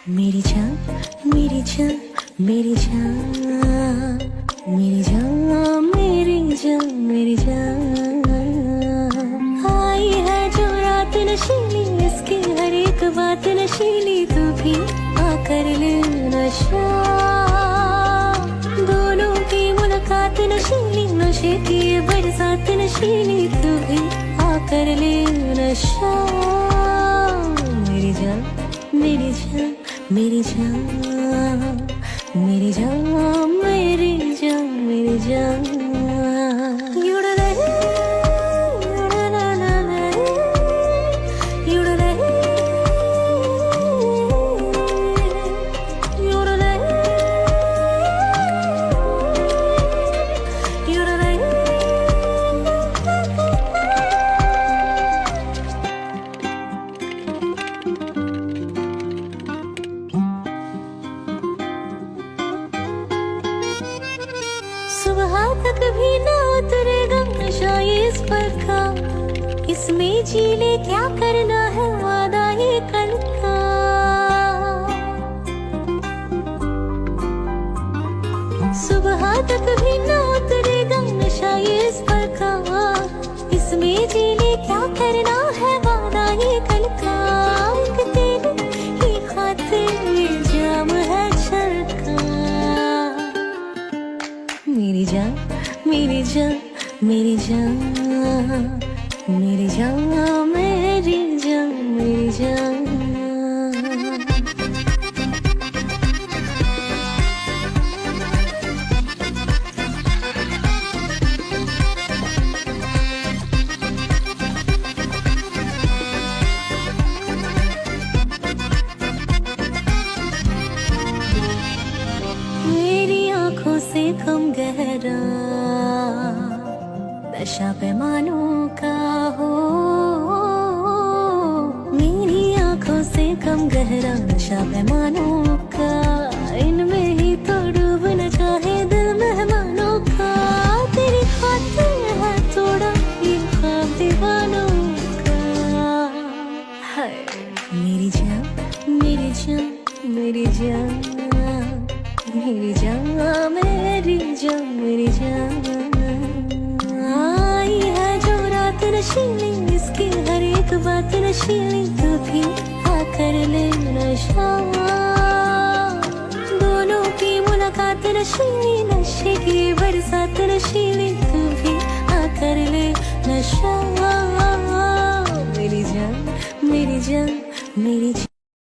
मेरी जान मेरी जान मेरी जान मेरी जान मेरी जान मेरी जान आई है जो रात नशीली इसकी हर एक बात नशीली तू भी आकर ले नशा दोनों की मुलाकात नशीली नशे की बरसात नशीली तू भी आकर ले नशा मेरी जान मेरी जान मेरी जान मेरी जान मेरी जान मेरी जान सुबह तक भी ना उतरेगा नशा इस पर का इसमें जी ले क्या करना है वादा ये कल का सुबह तक भी ना उतरेगा नशा इस पर का इसमें जी ले क्या करना है वादा ये कल का तेरे ही खातिर ये जाम है छलका मेरी जान मेरी जान मेरी जान मेरी जान मेरी जान मेरी जान मेरी आंखों से कम गहरा नशा पैमानों का हो मेरी आंखों से कम गहरा नशा पैमानों का इनमें ही तो डूबना चाहे दिल मेहमानों का तेरी खातिर है थोड़ा ये ख्वाब दीवानों का हाय मेरी जान मेरी जान मेरी जान मेरी जान मेरी जान मेरी जान आई है जो रात नशीली इसकी हर एक बात नशीली तू भी आकर ले नशा दोनों की मुलाकात नशीली नशे की बरसात नशीली तू भी आकर ले नशा मेरी जान मेरी जान मेरी जान